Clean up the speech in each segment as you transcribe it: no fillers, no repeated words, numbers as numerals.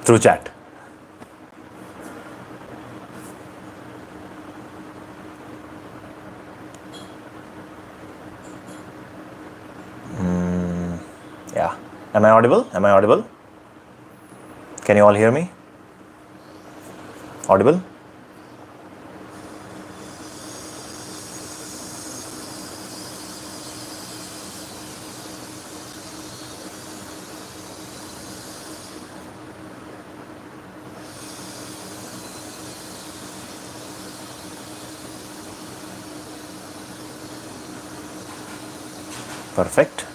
through chat. Yeah. Am I audible? Am I audible? Can you all hear me? Audible? Perfect.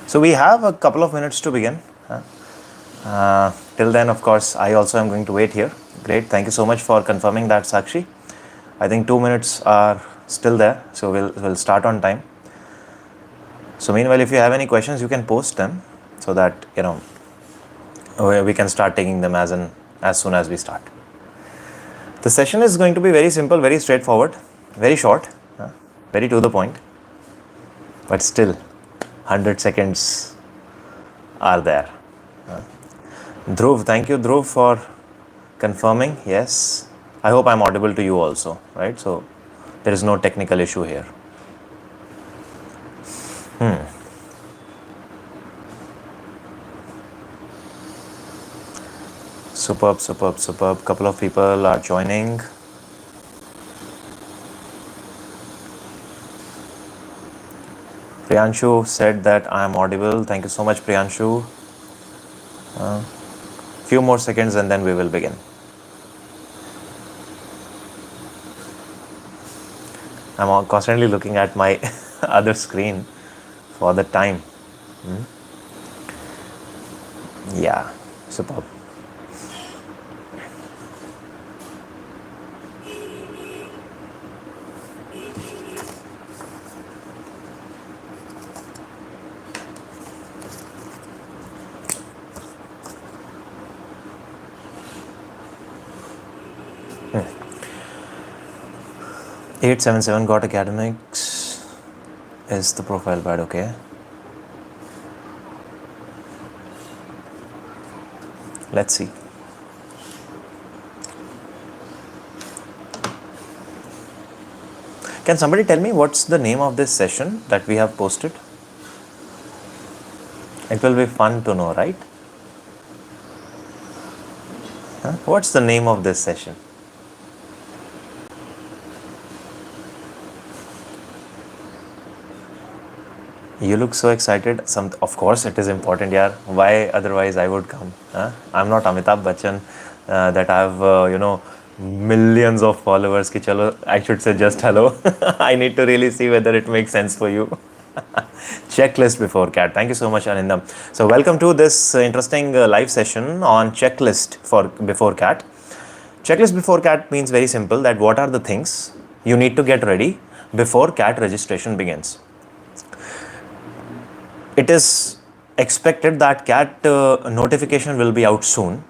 So we have a couple of minutes to begin. Till then, of course, I also am going to wait here. Great. Thank you so much for confirming that, Sakshi. I think 2 minutes are still there, so we'll start on time. So meanwhile, if you have any questions, you can post them so that we can start taking them as soon as we start. The session is going to be very simple, very straightforward, very short, very to the point, but still 100 seconds are there. Dhruv, thank you Dhruv for confirming. Yes, I hope I'm audible to you also, right? So there is no technical issue here. Superb. Couple of people are joining. Priyanshu said that I am audible. Thank you so much, Priyanshu. Few more seconds and then we will begin. I'm constantly looking at my other screen for the time. Yeah, superb. Hmm. 877 got academics is the profile pad, okay. Let's see. Can somebody tell me what's the name of this session that we have posted? It will be fun to know, right? What's the name of this session? You look so excited. Of course, it is important, yaar. Why otherwise I would come? I'm not Amitabh Bachchan that I have, millions of followers. Ki chalo, I should say just hello. I need to really see whether it makes sense for you. Checklist before CAT. Thank you so much, Anindam. So welcome to this interesting live session on checklist for before CAT. Checklist before CAT means very simple that what are the things you need to get ready before CAT registration begins. It is expected that CAT notification will be out soon.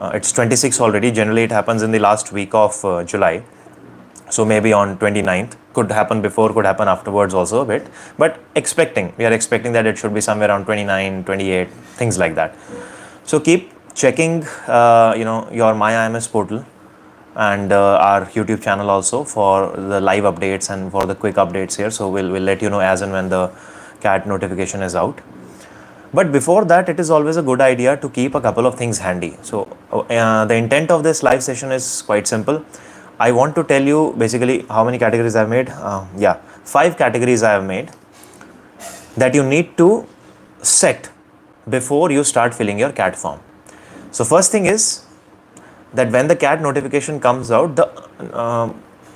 It's 26 already. Generally, it happens in the last week of July. So maybe on 29th. Could happen before, could happen afterwards also a bit. But we are expecting that it should be somewhere around 29, 28, things like that. So keep checking, your My IMS portal and our YouTube channel also for the live updates and for the quick updates here. So we'll let you know as and when the CAT notification is out. But before that, it is always a good idea to keep a couple of things handy. So the intent of this live session is quite simple. I want to tell you basically how many categories I've made. 5 categories I have made that you need to set before you start filling your CAT form. So first thing is that when the CAT notification comes out, the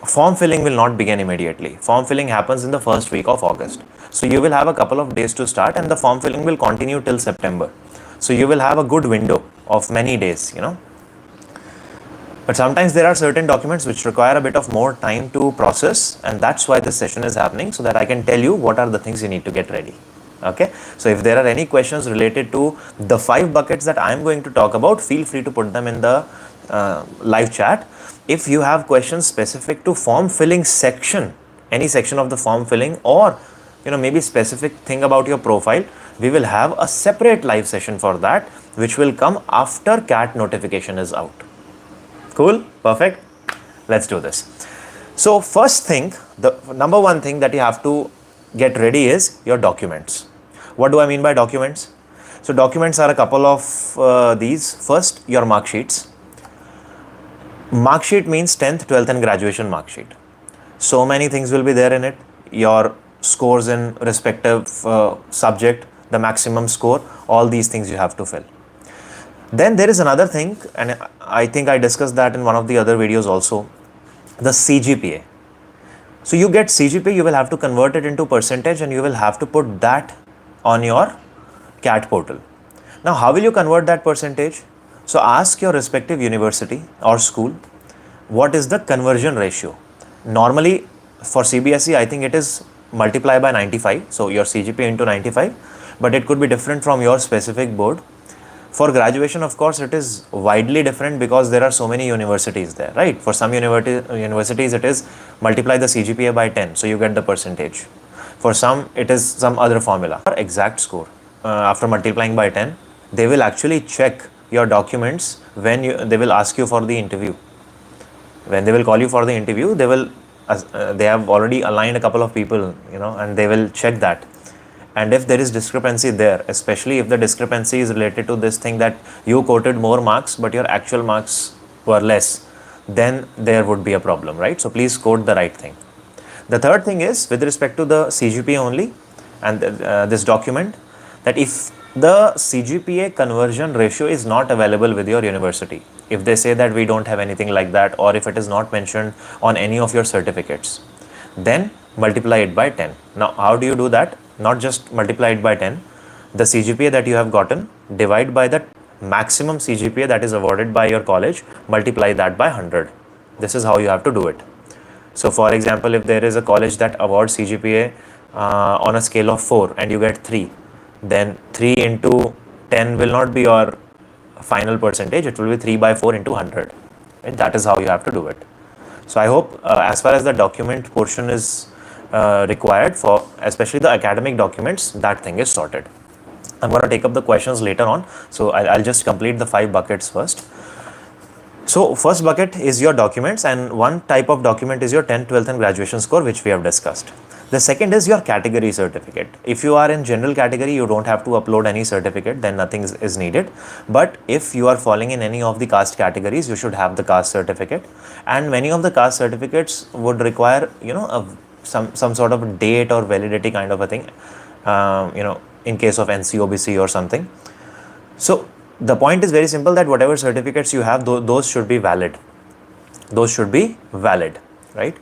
form filling will not begin immediately. Form filling happens in the first week of August. So you will have a couple of days to start and the form filling will continue till September. So you will have a good window of many days, But sometimes there are certain documents which require a bit of more time to process, and that's why this session is happening, so that I can tell you what are the things you need to get ready. Okay, so if there are any questions related to the 5 buckets that I'm going to talk about, feel free to put them in the live chat. If you have questions specific to form filling section, any section of the form filling, or maybe specific thing about your profile, we will have a separate live session for that, which will come after CAT notification is out. Cool? Perfect. Let's do this. So first thing, the number one thing that you have to get ready is your documents. What do I mean by documents? So documents are a couple of these. First, your mark sheets. Mark sheet means 10th, 12th and graduation mark sheet. So many things will be there in it. Your scores in respective subject, the maximum score, all these things you have to fill. Then there is another thing, and I think I discussed that in one of the other videos also, the CGPA. So you get CGPA, you will have to convert it into percentage and you will have to put that on your CAT portal. Now, how will you convert that percentage? So ask your respective university or school, what is the conversion ratio? Normally for CBSE, I think it is multiply by 95. So your CGPA into 95, but it could be different from your specific board. For graduation, of course, it is widely different because there are so many universities there, right? For some universities, it is multiply the CGPA by 10, so you get the percentage. For some, it is some other formula. Exact score. After multiplying by 10, they will actually check your documents when they will ask you for the interview. When they will call you for the interview, they have already aligned a couple of people, and they will check that. And if there is discrepancy there, especially if the discrepancy is related to this thing that you quoted more marks, but your actual marks were less, then there would be a problem, right? So please quote the right thing. The third thing is with respect to the CGPA only and this document, that if the CGPA conversion ratio is not available with your university, if they say that we don't have anything like that, or if it is not mentioned on any of your certificates, then multiply it by 10. Now, how do you do that? Not just multiply it by 10, the CGPA that you have gotten, divide by the maximum CGPA that is awarded by your college, multiply that by 100. This is how you have to do it. So for example, if there is a college that awards CGPA on a scale of 4 and you get 3, then 3 into 10 will not be your final percentage, it will be 3 by 4 into 100. And that is how you have to do it. So I hope as far as the document portion is required for especially the academic documents, that thing is sorted. I'm going to take up the questions later on, so I'll just complete the 5 buckets first. So first bucket is your documents, and one type of document is your 10th, 12th and graduation score, which we have discussed. The second is your category certificate. If you are in general category, you don't have to upload any certificate, then nothing is needed. But if you are falling in any of the caste categories, you should have the caste certificate. And many of the caste certificates would require, some sort of date or validity kind of a thing, in case of NCOBC or something. So the point is very simple, that whatever certificates you have, those should be valid. Those should be valid, right?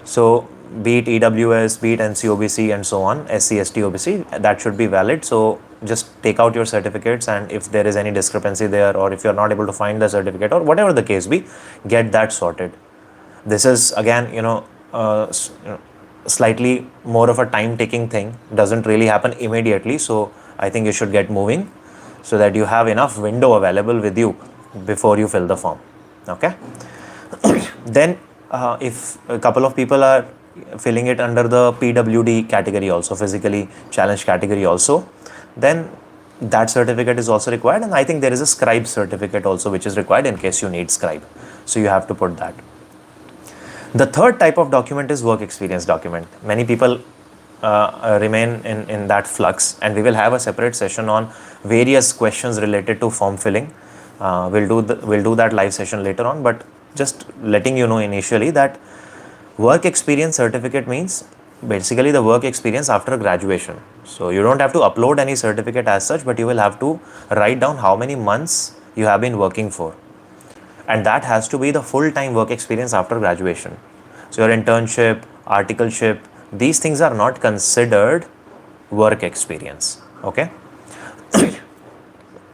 So be it EWS, be it NCOBC and so on, SC, ST, OBC, that should be valid. So just take out your certificates, and if there is any discrepancy there, or if you're not able to find the certificate or whatever the case be, get that sorted. This is again, slightly more of a time taking thing, doesn't really happen immediately. So I think you should get moving so that you have enough window available with you before you fill the form. Okay. Then if a couple of people are filling it under the PWD category also, physically challenged category also, then that certificate is also required. And I think there is a scribe certificate also which is required in case you need scribe. So you have to put that. The third type of document is work experience document. Many people remain in that flux, and we will have a separate session on various questions related to form filling. We'll do that live session later on, but just letting you know initially that work experience certificate means basically the work experience after graduation. So you don't have to upload any certificate as such, but you will have to write down how many months you have been working for. And that has to be the full-time work experience after graduation. So your internship, articleship, these things are not considered work experience. Okay.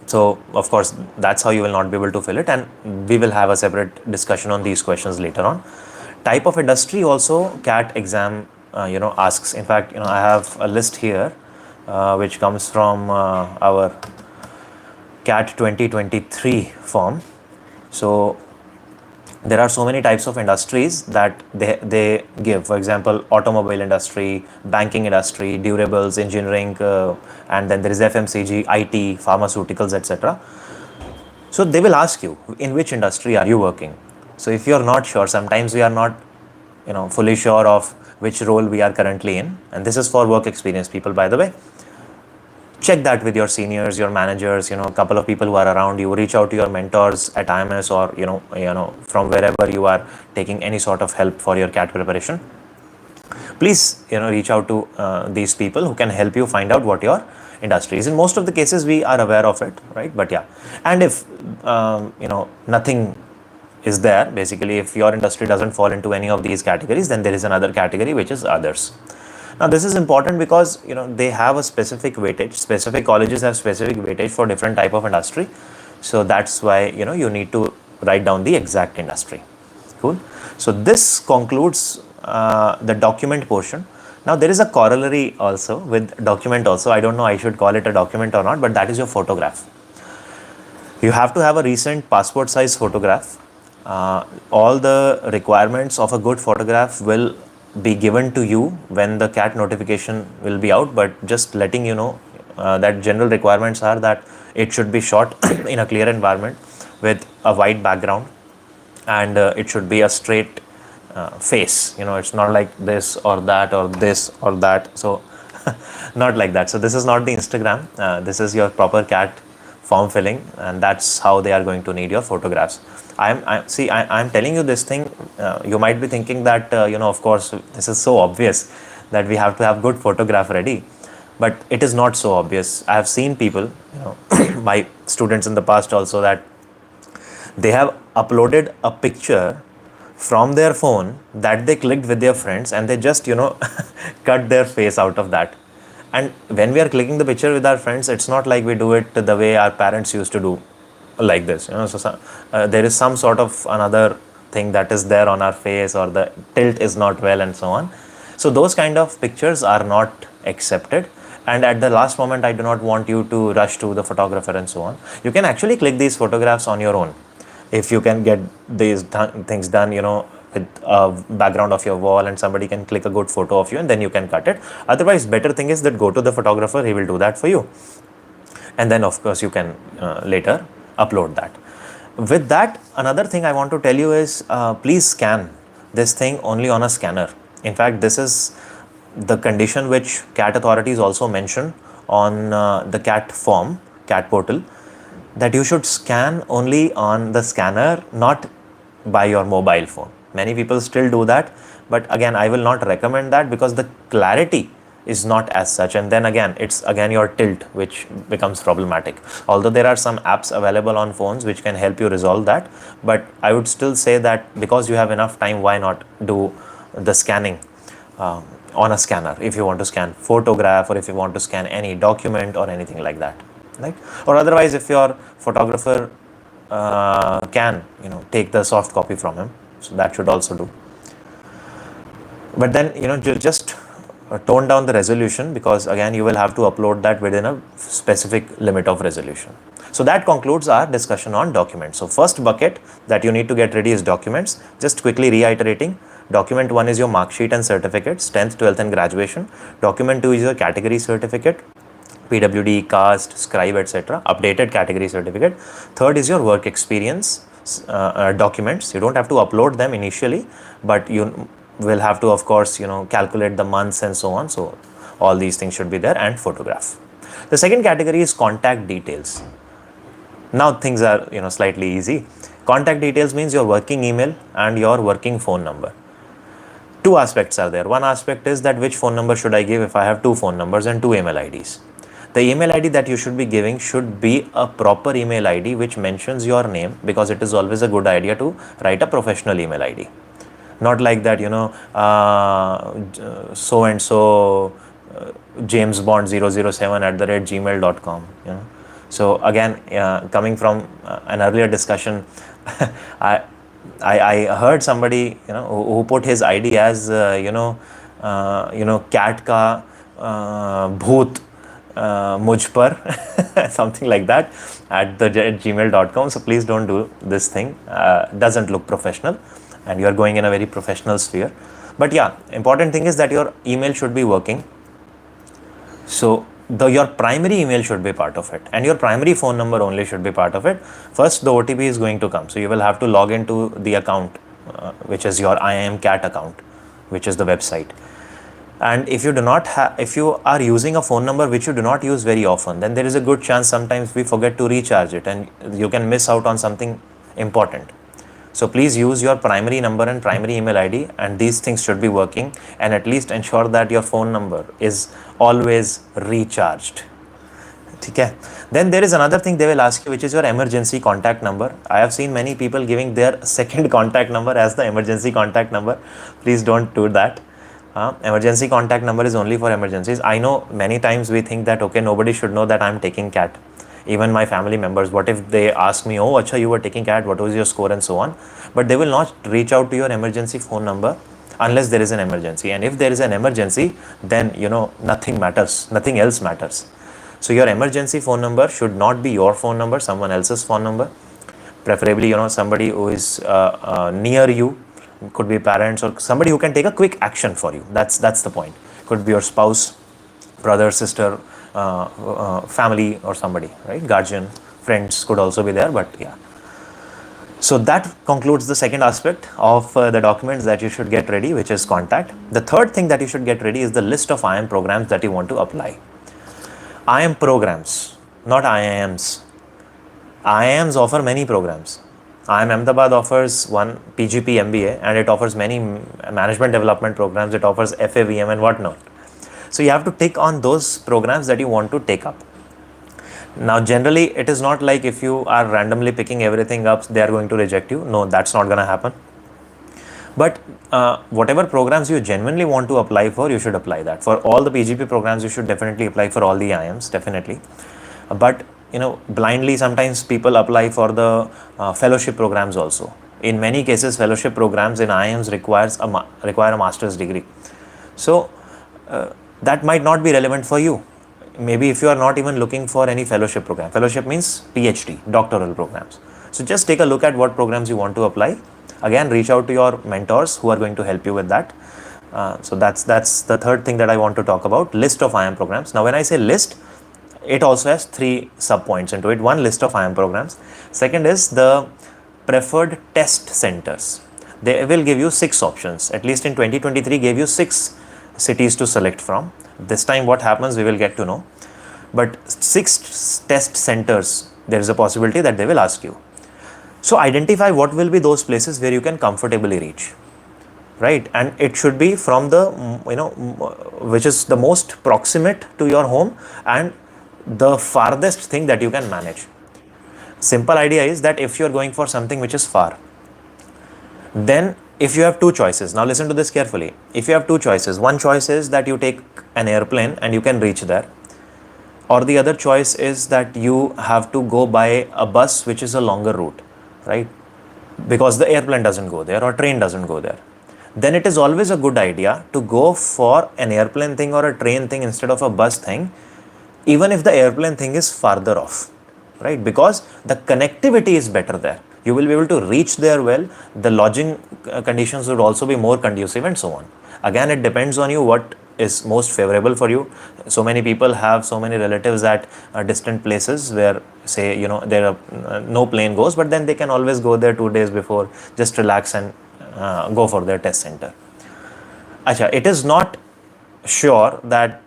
So of course, that's how you will not be able to fill it, and we will have a separate discussion on these questions later on. Type of industry also CAT exam asks. In fact, I have a list here which comes from our CAT 2023 form. So there are so many types of industries that they give. For example, automobile industry, banking industry, durables, engineering, and then there is FMCG, IT, pharmaceuticals, etc. So they will ask you, in which industry are you working? So if you're not sure, sometimes we are not, fully sure of which role we are currently in, and this is for work experience people, by the way. Check that with your seniors, your managers, a couple of people who are around you. Reach out to your mentors at IMS, or from wherever you are taking any sort of help for your CAT preparation. Please reach out to these people who can help you find out what your industry is. In most of the cases we are aware of it, right? But yeah, and if nothing is there, basically if your industry doesn't fall into any of these categories, then there is another category which is others. Now this is important because they have a specific weightage. Specific colleges have specific weightage for different type of industry, so that's why you need to write down the exact industry. Cool. So this concludes the document portion. Now there is a corollary also with document also. I don't know I should call it a document or not, but that is your photograph. You have to have a recent passport size photograph. All the requirements of a good photograph will be given to you when the CAT notification will be out, but just letting you know that general requirements are that it should be shot in a clear environment with a white background, and it should be a straight face. It's not like this or that or this or that. So not like that. So this is not the Instagram. This is your proper CAT form filling, and that's how they are going to need your photographs. I'm telling you this thing. You might be thinking that of course this is so obvious that we have to have good photograph ready, but it is not so obvious. I have seen people, my students in the past also, that they have uploaded a picture from their phone that they clicked with their friends, and they just cut their face out of that. And when we are clicking the picture with our friends, it's not like we do it the way our parents used to do, like this. So there is some sort of another thing that is there on our face, or the tilt is not well, and so on. So those kind of pictures are not accepted, and at the last moment I do not want you to rush to the photographer and so on. You can actually click these photographs on your own if you can get these things done, with a background of your wall, and somebody can click a good photo of you, and then you can cut it. Otherwise, better thing is that go to the photographer, he will do that for you, and then of course you can later upload that. With that, another thing I want to tell you is please scan this thing only on a scanner. In fact, this is the condition which CAT authorities also mention on the CAT form, CAT portal, that you should scan only on the scanner, not by your mobile phone. Many people still do that, but again I will not recommend that, because the clarity is not as such, and then again it's your tilt which becomes problematic. Although there are some apps available on phones which can help you resolve that, but I would still say that because you have enough time, why not do the scanning on a scanner if you want to scan photograph, or if you want to scan any document or anything like that, right? Or otherwise, if your photographer can take the soft copy from him, so that should also do. But then just tone down the resolution, because again you will have to upload that within a specific limit of resolution. So that concludes our discussion on documents. So first bucket that you need to get ready is documents. Just quickly reiterating: document 1 is your mark sheet and certificates, 10th, 12th and graduation. Document 2 is your category certificate, PWD, caste, scribe, etc. updated category certificate. Third is your work experience documents. You don't have to upload them initially, but you will have to, of course, calculate the months and so on. So all these things should be there, and photograph. The second category is contact details. Now things are slightly easy. Contact details means your working email and your working phone number. Two aspects are there. One aspect is that which phone number should I give if I have two phone numbers and two email IDs. The email ID that you should be giving should be a proper email ID which mentions your name, because it is always a good idea to write a professional email ID. Not like that, so and so James Bond 007 @gmail.com. So again, coming from an earlier discussion, I heard somebody who put his ID as cat ka bhoot mujh par something like that at gmail.com. So please don't do this thing. Doesn't look professional, and you are going in a very professional sphere. But yeah, important thing is that your email should be working. So your primary email should be part of it, and your primary phone number only should be part of it. First, the OTP is going to come, so you will have to log into the account, which is your IIM CAT account, which is the website. And if you do not have, if you are using a phone number which you do not use very often, then there is a good chance sometimes we forget to recharge it, and you can miss out on something important. So please use your primary number and primary email ID, and these things should be working, and at least ensure that your phone number is always recharged. Okay. Then there is another thing they will ask you, which is your emergency contact number. I have seen many people giving their second contact number as the emergency contact number. Please don't do that. Emergency contact number is only for emergencies. I know many times we think that, okay, nobody should know that I'm taking CAT. Even my family members, what if they ask me, oh, acha, you were taking CAT, what was your score, and so on. But they will not reach out to your emergency phone number unless there is an emergency. And if there is an emergency, then, nothing matters, nothing else matters. So your emergency phone number should not be your phone number, someone else's phone number. Preferably, somebody who is near you, could be parents or somebody who can take a quick action for you. That's the point. Could be your spouse, brother, sister, family, or somebody, right? Guardian, friends could also be there, but yeah. So that concludes the second aspect of the documents that you should get ready, which is contact. The third thing that you should get ready is the list of IIM programs that you want to apply. IIM programs, not IIMs. IIMs offer many programs. IIM Ahmedabad offers one PGP MBA, and it offers many management development programs. It offers FAVM and whatnot. So you have to take on those programs that you want to take up. Now, generally, it is not like if you are randomly picking everything up, they are going to reject you. No, that's not going to happen. But whatever programs you genuinely want to apply for, you should apply that. For all the PGP programs, you should definitely apply for all the IIMs, definitely. But blindly sometimes people apply for the fellowship programs also. In many cases, fellowship programs in IIMs require a master's degree. So that might not be relevant for you. Maybe if you are not even looking for any fellowship program. Fellowship means PhD, doctoral programs. So just take a look at what programs you want to apply. Again, reach out to your mentors who are going to help you with that. So that's the third thing that I want to talk about, list of IIM programs. Now, when I say list, it also has 3 sub-points into it. One, list of IIM programs. Second is the preferred test centers. They will give you 6 options. At least in 2023, gave you 6 cities to select from. This time what happens, we will get to know. But 6 test centers, there is a possibility that they will ask you. So identify what will be those places where you can comfortably reach. Right, and it should be from the, which is the most proximate to your home and the farthest thing that you can manage. Simple idea is that if you're going for something which is far, then if you have 2 choices, now listen to this carefully. If you have 2 choices, one choice is that you take an airplane and you can reach there, or the other choice is that you have to go by a bus which is a longer route, right? Because the airplane doesn't go there or train doesn't go there. Then it is always a good idea to go for an airplane thing or a train thing instead of a bus thing, even if the airplane thing is farther off, right? Because the connectivity is better there. You will be able to reach there well. The lodging conditions would also be more conducive and so on. Again, it depends on you what is most favorable for you. So many people have so many relatives at distant places where, say, there are, no plane goes, but then they can always go there 2 days before, just relax and go for their test center. Acha, it is not sure that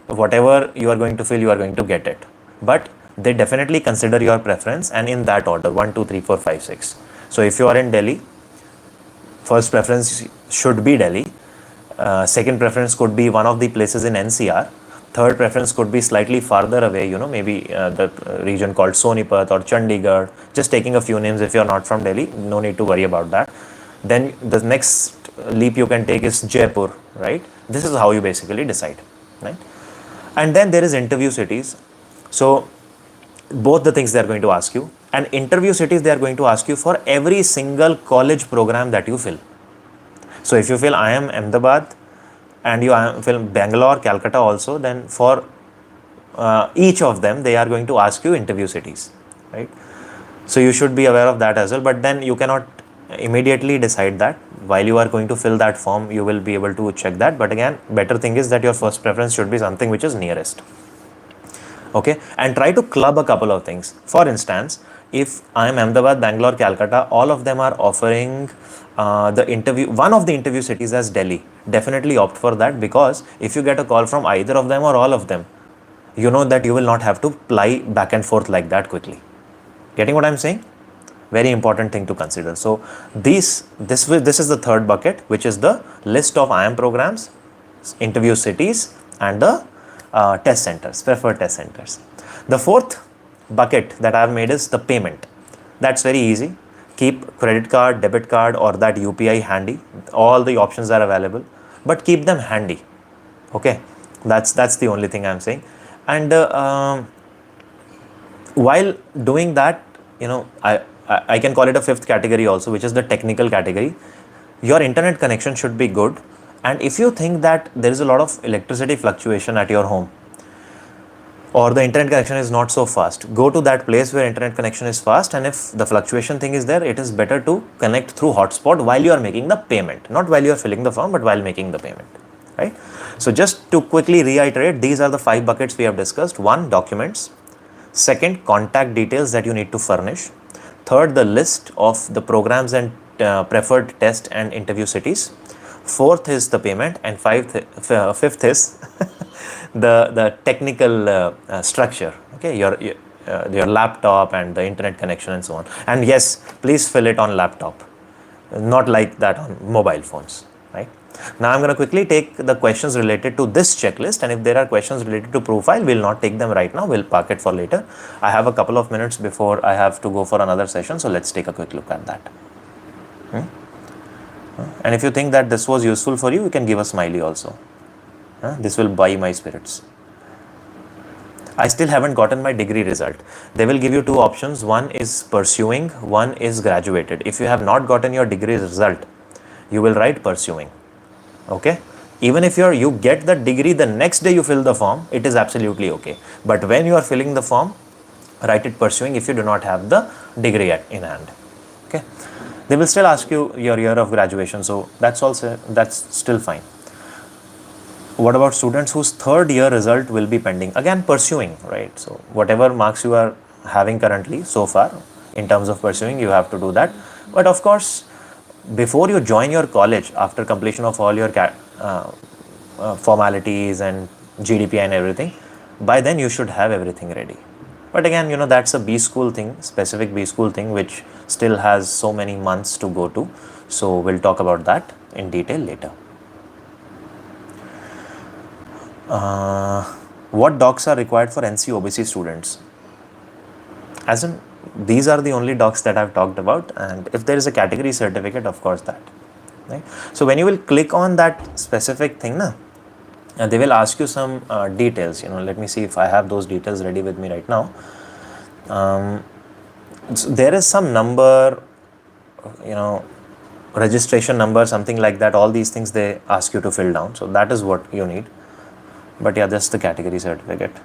whatever you are going to fill, you are going to get it. But they definitely consider your preference, and in that order, 1, 2, 3, 4, 5, 6. So if you are in Delhi, first preference should be Delhi. Second preference could be one of the places in NCR. Third preference could be slightly farther away, maybe the region called Sonipat or Chandigarh. Just taking a few names if you are not from Delhi, no need to worry about that. Then the next leap you can take is Jaipur, right? This is how you basically decide, right? And then there is interview cities. So both the things they are going to ask you. And interview cities, they are going to ask you for every single college program that you fill. So if you fill IIM Ahmedabad and you fill Bangalore, Calcutta also, then for each of them, they are going to ask you interview cities, right? So you should be aware of that as well. But then you cannot immediately decide that. While you are going to fill that form, you will be able to check that. But again, better thing is that your first preference should be something which is nearest. Okay, and try to club a couple of things. For instance, if I am Ahmedabad, Bangalore, Calcutta, all of them are offering the interview, one of the interview cities as Delhi. Definitely opt for that, because if you get a call from either of them or all of them, you know that you will not have to ply back and forth like that quickly. Getting what I'm saying? Very important thing to consider. So this is the third bucket, which is the list of IM programs, interview cities, and the test centers, preferred test centers. The fourth bucket that I have made is the payment. That's very easy. Keep credit card, debit card, or that UPI handy. All the options are available, but keep them handy. Okay, that's the only thing I'm saying. And while doing that, I can call it a fifth category also, which is the technical category. Your internet connection should be good. And if you think that there is a lot of electricity fluctuation at your home, or the internet connection is not so fast, go to that place where internet connection is fast. And if the fluctuation thing is there, it is better to connect through hotspot while you are making the payment, not while you are filling the form, but while making the payment, right? So just to quickly reiterate, these are the 5 buckets we have discussed. 1, documents. Second, contact details that you need to furnish. Third, the list of the programs and preferred test and interview cities. Fourth is the payment, and fifth is the technical structure. Okay, your laptop and the internet connection and so on. And yes, please fill it on laptop, not like that on mobile phones. Right. Now I'm going to quickly take the questions related to this checklist, and if there are questions related to profile, we'll not take them right now. We'll park it for later. I have a couple of minutes before I have to go for another session, so let's take a quick look at that. And if you think that this was useful for you, you can give a smiley also. This will buy my spirits. I still haven't gotten my degree result. They will give you 2 options. One is pursuing, one is graduated. If you have not gotten your degree result, you will write pursuing. Okay, even if you get the degree the next day you fill the form, it is absolutely okay. But when you are filling the form, write it pursuing if you do not have the degree in hand. Okay, they will still ask you your year of graduation, so that's still fine. What about students whose 3rd year result will be pending? Again, pursuing, right? So whatever marks you are having currently so far in terms of pursuing, you have to do that. But of course, before you join your college, after completion of all your formalities and GDP and everything, by then you should have everything ready. But again, that's a B school thing, specific B school thing, which still has so many months to go to. So we'll talk about that in detail later. What docs are required for NC OBC students? As in, these are the only docs that I've talked about, and if there is a category certificate, of course that. Right? So when you will click on that specific thing, they will ask you some details. Let me see if I have those details ready with me right now. So there is some number, registration number, something like that. All these things they ask you to fill down. So that is what you need. But yeah, just the category certificate.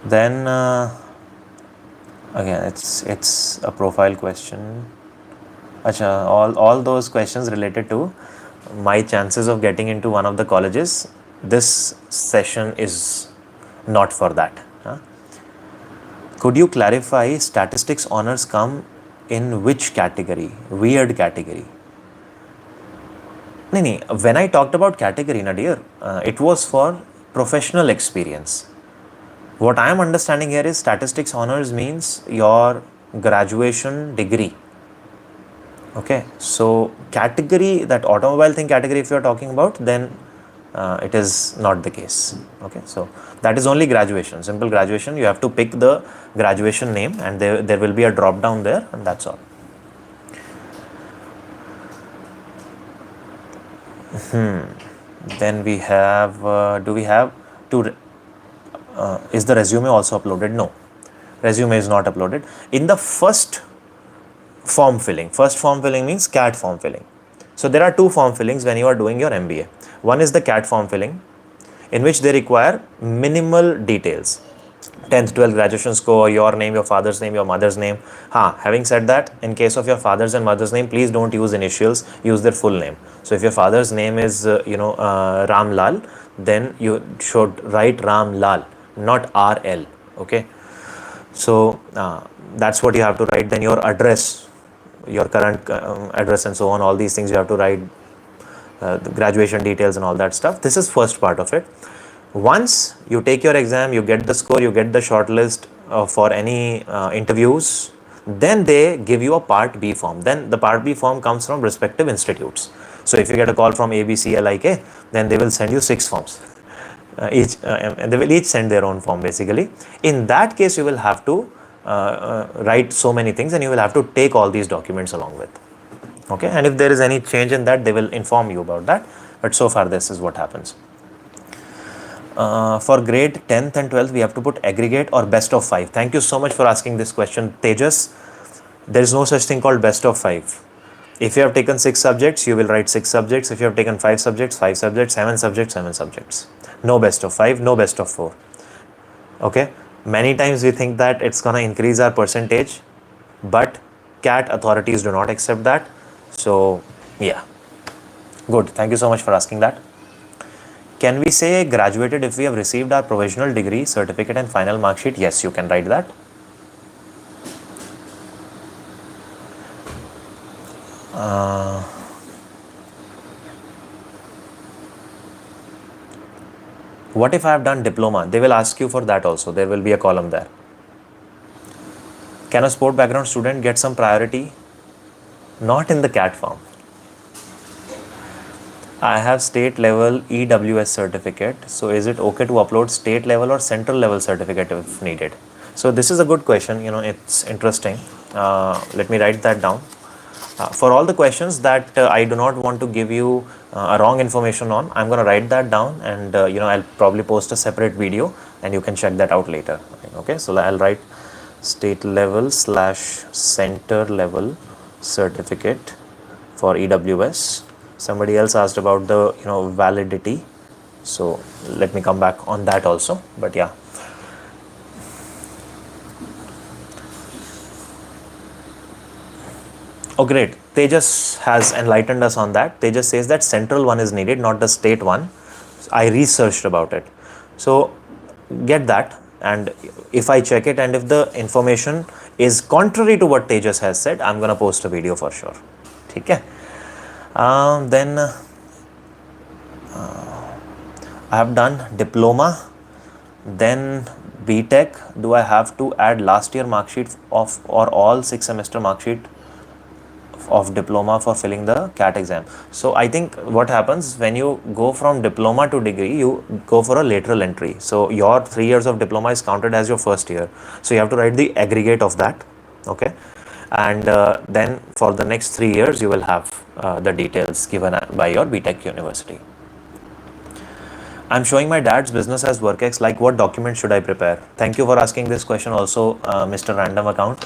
Then again, it's a profile question. Achha, all those questions related to my chances of getting into one of the colleges. This session is not for that. Could you clarify statistics honors come in which category? Weird category. No, when I talked about category, dear, it was for professional experience. What I am understanding here is statistics honors means your graduation degree. Okay, so category, that automobile thing category, if you are talking about, then it is not the case. Okay, so that is only graduation, simple graduation. You have to pick the graduation name, and there will be a drop down there, and that's all. Then we have, do we have to, is the resume also uploaded? No, resume is not uploaded. In the first form filling means CAT form filling. So there are 2 form fillings when you are doing your MBA. One is the CAT form filling, in which they require minimal details. 10th 12th graduation score, your name, your father's name, your mother's name. Having said that, in case of your father's and mother's name, please don't use initials, use their full name. So if your father's name is Ram Lal, then you should write Ram Lal, not RL. Okay, so that's what you have to write. Then your address, your current address and so on, all these things you have to write, the graduation details and all that stuff. This is first part of it. Once you take your exam, you get the score, you get the shortlist for any interviews, then they give you a part B form. Then the part B form comes from respective institutes. So if you get a call from ABCLIK, then they will send you 6 forms. And they will each send their own form basically. In that case, you will have to write so many things, and you will have to take all these documents along with. Okay, and if there is any change in that, they will inform you about that. But so far, this is what happens. For grade 10th and 12th, we have to put aggregate or best of 5. Thank you so much for asking this question, Tejas. There is no such thing called best of 5. If you have taken 6 subjects, you will write 6 subjects. If you have taken 5 subjects, 5 subjects, 7 subjects, 7 subjects. No best of 5, no best of 4. Okay, many times we think that it's gonna increase our percentage, but CAT authorities do not accept that. So yeah, good. Thank you so much for asking that. Can we say graduated if we have received our provisional degree, certificate and final mark sheet? Yes, you can write that. What if I have done diploma? They will ask you for that also. There will be a column there. Can a sport background student get some priority? Not in the CAT form. I have state level EWS certificate. So is it okay to upload state level or central level certificate if needed? So this is a good question. It's interesting. Let me write that down. For all the questions that I do not want to give you a wrong information on, I'm going to write that down, and I'll probably post a separate video and you can check that out later. Okay, so I'll write state level / center level certificate for EWS. Somebody else asked about the validity, so let me come back on that also. But yeah, oh great, Tejas has enlightened us on that. Tejas says that central one is needed, not the state one. I researched about it, so get that, and if I check it and if the information is contrary to what Tejas has said, I'm gonna post a video for sure. Okay. Then I have done diploma, then BTech. Do I have to add last year mark sheet of or all 6 semester mark sheet of diploma for filling the CAT exam? So I think what happens when you go from diploma to degree, you go for a lateral entry. So your 3 years of diploma is counted as your first year. So you have to write the aggregate of that. Okay. And then for the next 3 years, you will have the details given by your BTech university. I'm showing my dad's business as WorkX. Like, what document should I prepare? Thank you for asking this question also, Mr. Random Account.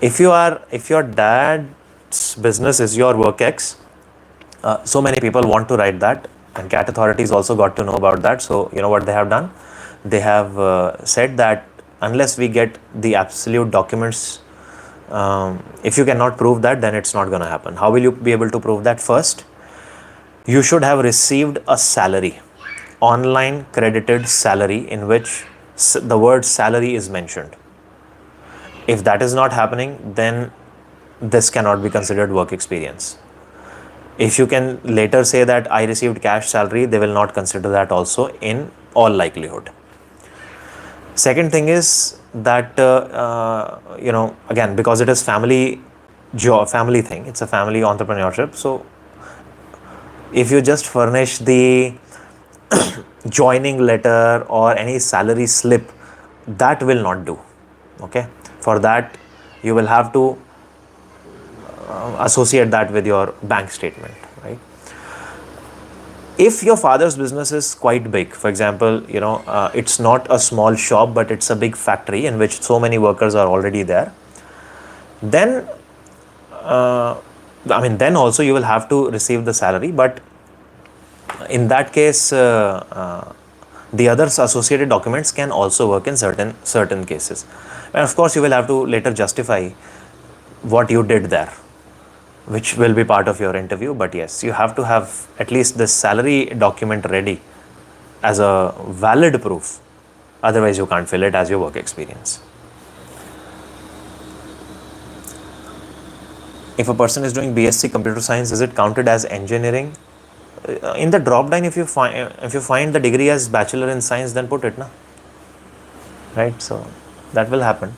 If your dad's business is your WorkX, so many people want to write that, and CAT authorities also got to know about that. So you know what they have done? They have said that unless we get the absolute documents, if you cannot prove that, then it's not going to happen. How will you be able to prove that? First, you should have received a salary, online credited salary, in which the word salary is mentioned. If that is not happening, then this cannot be considered work experience. If you can later say that I received cash salary, they will not consider that also in all likelihood. Second thing is that again, because it is family thing, it's a family entrepreneurship. So if you just furnish the joining letter or any salary slip, that will not do. Okay, for that you will have to associate that with your bank statement, right? If your father's business is quite big, for example, it's not a small shop, but it's a big factory in which so many workers are already there, then then also you will have to receive the salary. But in that case, The other associated documents can also work in certain cases. And of course, you will have to later justify what you did there, which will be part of your interview. But yes, you have to have at least the salary document ready as a valid proof. Otherwise, you can't fill it as your work experience. If a person is doing BSc Computer Science, is it counted as engineering? In the drop down, if you find the degree as Bachelor in Science, then put it, na? Right? So that will happen.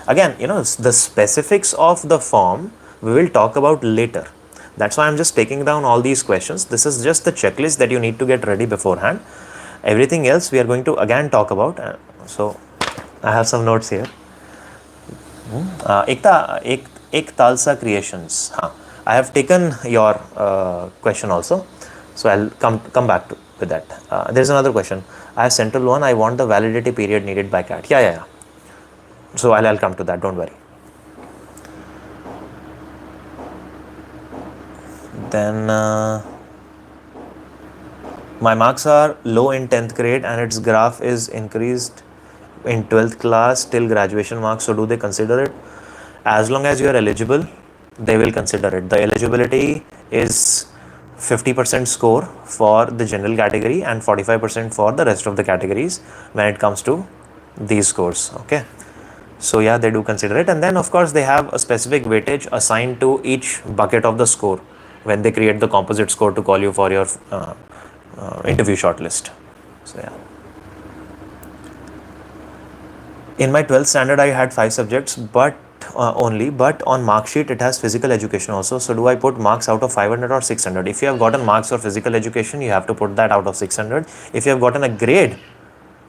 Again, the specifics of the form we will talk about later. That's why I'm just taking down all these questions. This is just the checklist that you need to get ready beforehand. Everything else we are going to again talk about. So I have some notes here. Ek Talsa Creations. I have taken your question also. So I'll come back with that. There's another question. I have central one. I want the validity period needed by CAT. Yeah. So I'll come to that. Don't worry. Then my marks are low in 10th grade and its graph is increased in 12th class till graduation marks. So do they consider it? As long as you are eligible, they will consider it. The eligibility is 50% score for the general category and 45% for the rest of the categories when it comes to these scores. Okay. So yeah, they do consider it. And then of course they have a specific weightage assigned to each bucket of the score when they create the composite score to call you for your interview shortlist. So yeah. In my 12th standard, I had 5 subjects, but on mark sheet it has physical education also. So do I put marks out of 500 or 600? If you have gotten marks for physical education, you have to put that out of 600. If you have gotten a grade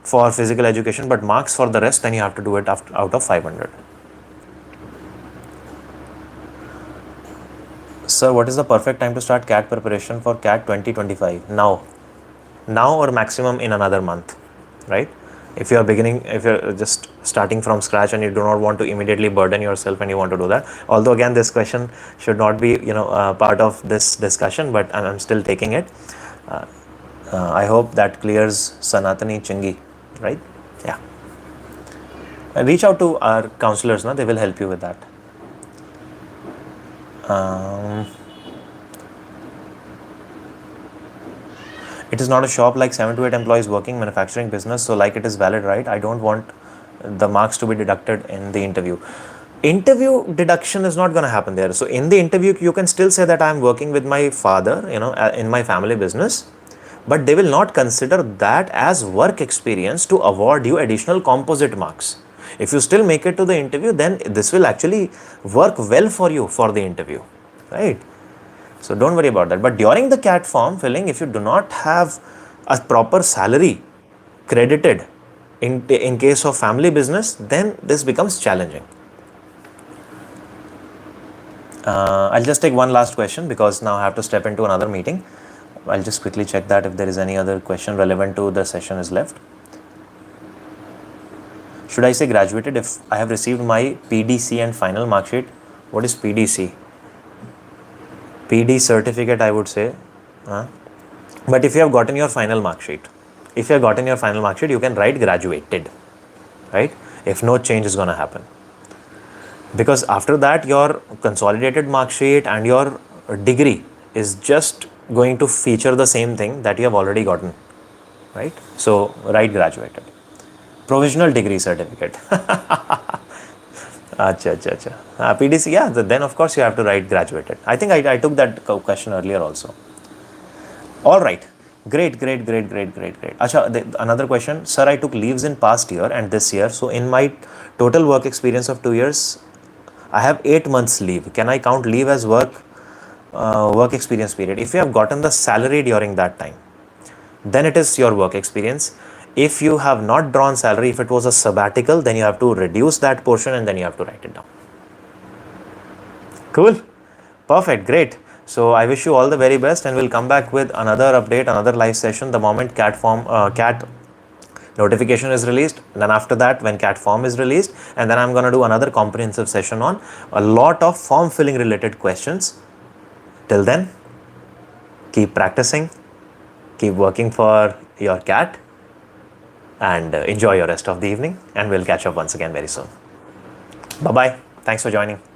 for physical education but marks for the rest, then you have to do it out of 500. Sir, what is the perfect time to start CAT preparation for CAT 2025? Now or maximum in another month, right? If you're just starting from scratch and you do not want to immediately burden yourself and you want to do that, although again this question should not be part of this discussion, but I'm still taking it. I hope that clears Sanatani Chingi, right? Yeah. Reach out to our counselors, they will help you with that. It is not a shop like 7 to 8 employees working manufacturing business, so like it is valid, right? I don't want the marks to be deducted in the interview. Interview deduction is not going to happen there. So in the interview, you can still say that I'm working with my father, in my family business, but they will not consider that as work experience to award you additional composite marks. If you still make it to the interview, then this will actually work well for you for the interview, right? So don't worry about that. But during the CAT form filling, if you do not have a proper salary credited in case of family business, then this becomes challenging. I'll just take one last question because now I have to step into another meeting. I'll just quickly check that if there is any other question relevant to the session is left. Should I say graduated if I have received my PDC and final mark sheet? What is PDC? PD certificate, I would say. But if you have gotten your final mark sheet, you can write graduated, right? If no change is going to happen. Because after that, your consolidated mark sheet and your degree is just going to feature the same thing that you have already gotten, right? So write graduated. Provisional degree certificate. Acha. PDC, yeah, then of course you have to write graduated. I think I took that question earlier also. All right. Great. Acha, another question. Sir, I took leaves in past year and this year. So in my total work experience of 2 years, I have 8 months leave. Can I count leave as work experience period? If you have gotten the salary during that time, then it is your work experience. If you have not drawn salary, if it was a sabbatical, then you have to reduce that portion and then you have to write it down. Cool. Perfect. Great. So I wish you all the very best and we'll come back with another update, another live session the moment CAT notification is released. And then after that, when CAT form is released, and then I'm going to do another comprehensive session on a lot of form filling related questions. Till then, keep practicing, keep working for your CAT, and enjoy your rest of the evening. And we'll catch up once again very soon. Bye bye. Thanks for joining.